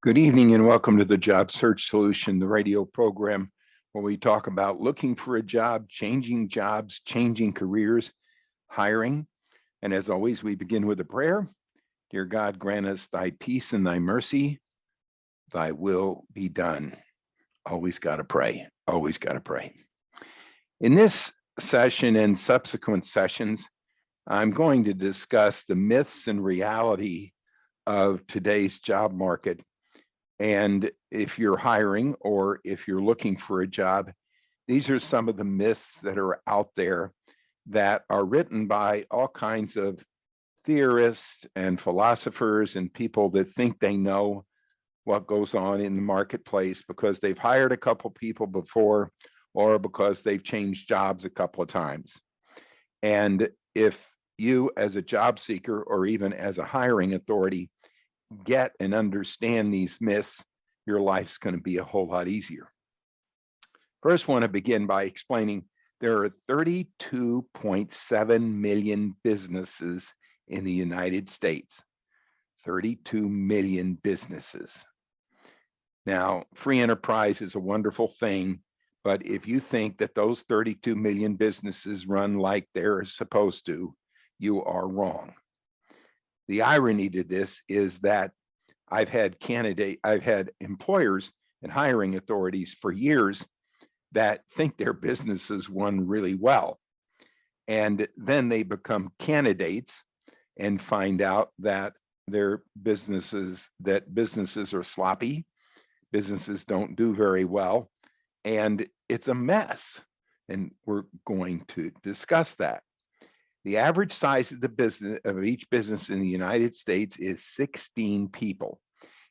Good evening and welcome to the Job Search Solution, the radio program where we talk about looking for a job, changing jobs, changing careers, hiring. And as always, we begin with a prayer. Dear God, grant us thy peace and thy mercy, thy will be done. Always got to pray, always got to pray. In this session and subsequent sessions, I'm going to discuss the myths and reality of today's job market. And if you're hiring or if you're looking for a job, these are some of the myths that are out there that are written by all kinds of theorists and philosophers and people that think they know what goes on in the marketplace because they've hired a couple people before or because they've changed jobs a couple of times. And if you as a job seeker or even as a hiring authority get and understand these myths, your life's going to be a whole lot easier. First, I want to begin by explaining there are 32.7 million businesses in the United States. 32 million businesses. Now, free enterprise is a wonderful thing, but if you think that those 32 million businesses run like they're supposed to, you are wrong. The irony to this is that I've had employers and hiring authorities for years that think their businesses run really well. And then they become candidates and find out that their businesses are sloppy, businesses don't do very well, and it's a mess. And we're going to discuss that. The average size of the business of each business in the United States is 16 people.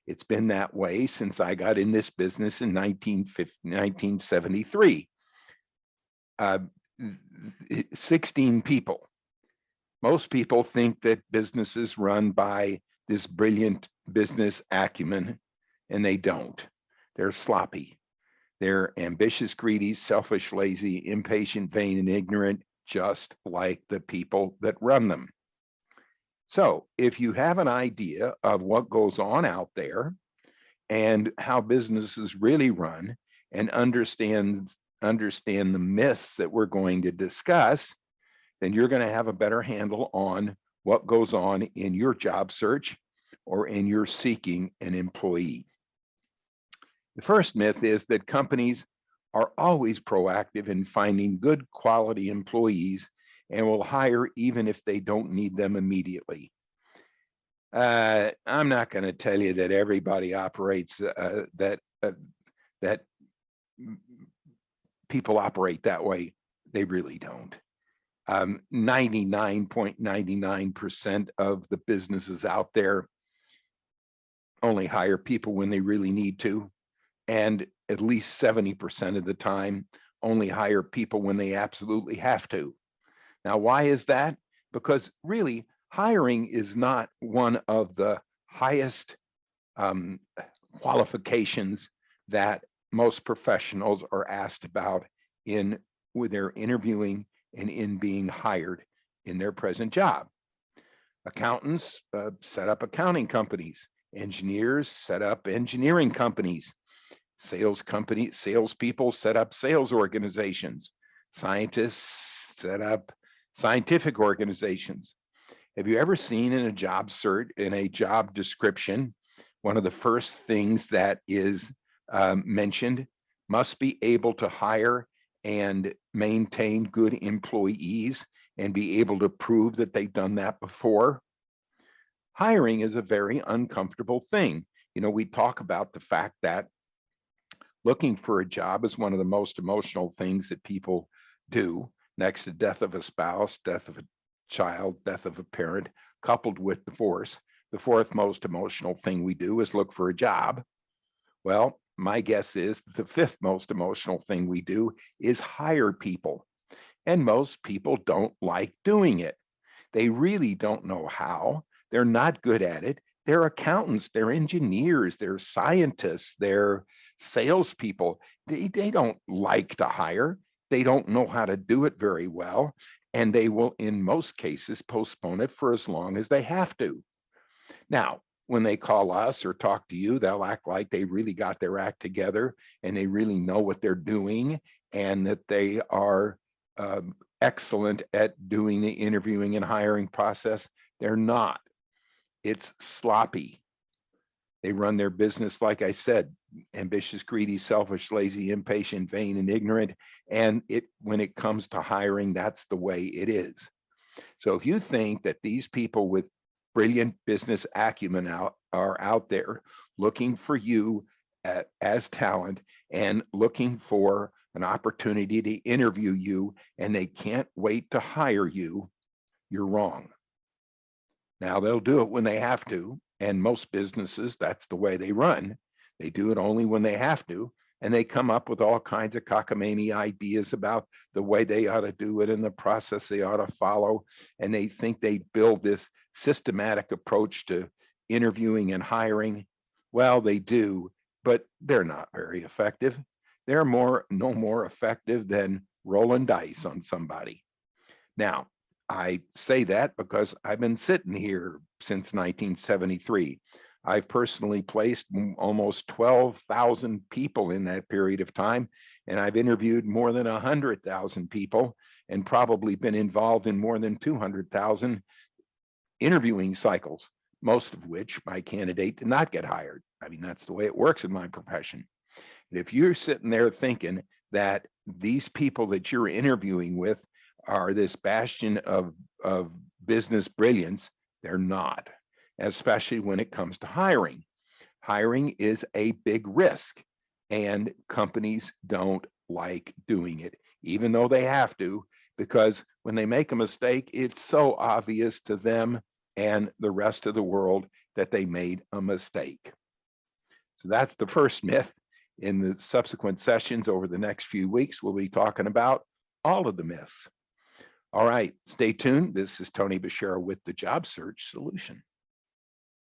It's been that way since I got in this business in 1973. 16 people. Most people think that businesses run by this brilliant business acumen, and they don't. They're sloppy. They're ambitious, greedy, selfish, lazy, impatient, vain, and ignorant, just like the people that run them. So if you have an idea of what goes on out there and how businesses really run and understand the myths that we're going to discuss, then you're going to have a better handle on what goes on in your job search or in your seeking an employee. The first myth is that companies are always proactive in finding good quality employees and will hire even if they don't need them immediately. I'm not going to tell you that everybody operates that people operate that way. They really don't. 99.99% of the businesses out there only hire people when they really need to. And at least 70% of the time only hire people when they absolutely have to. Now, why is that? Because really, hiring is not one of the highest qualifications that most professionals are asked about with their interviewing and in being hired in their present job. Accountants set up accounting companies. Engineers set up engineering companies. Salespeople set up sales organizations. Scientists set up scientific organizations. Have you ever seen in a job description, one of the first things that is mentioned must be able to hire and maintain good employees and be able to prove that they've done that before? Hiring is a very uncomfortable thing. You know, we talk about the fact that looking for a job is one of the most emotional things that people do, next to death of a spouse, death of a child, death of a parent, coupled with divorce. The fourth most emotional thing we do is look for a job. Well, my guess is the fifth most emotional thing we do is hire people. And most people don't like doing it. They really don't know how. They're not good at it. They're accountants, they're engineers, they're scientists, they're salespeople. They don't like to hire. They don't know how to do it very well. And they will, in most cases, postpone it for as long as they have to. Now, when they call us or talk to you, they'll act like they really got their act together and they really know what they're doing and that they are excellent at doing the interviewing and hiring process. They're not. It's sloppy. They run their business, like I said, ambitious, greedy, selfish, lazy, impatient, vain, and ignorant. And when it comes to hiring, that's the way it is. So if you think that these people with brilliant business acumen are out there looking for you as talent and looking for an opportunity to interview you, and they can't wait to hire you, you're wrong. Now they'll do it when they have to, and most businesses, that's the way they run. They do it only when they have to, and they come up with all kinds of cockamamie ideas about the way they ought to do it and the process they ought to follow, and they think they build this systematic approach to interviewing and hiring. Well, they do, but they're not very effective. They're no more effective than rolling dice on somebody. Now, I say that because I've been sitting here since 1973. I've personally placed almost 12,000 people in that period of time, and I've interviewed more than 100,000 people and probably been involved in more than 200,000 interviewing cycles, most of which my candidate did not get hired. I mean, that's the way it works in my profession. And if you're sitting there thinking that these people that you're interviewing with are this bastion of business brilliance, they're not, especially when it comes to hiring. Hiring is a big risk, and companies don't like doing it, even though they have to, because when they make a mistake, it's so obvious to them and the rest of the world that they made a mistake. So that's the first myth. In the subsequent sessions over the next few weeks, we'll be talking about all of the myths. All right, stay tuned. This is Tony Bashara with the Job Search Solution.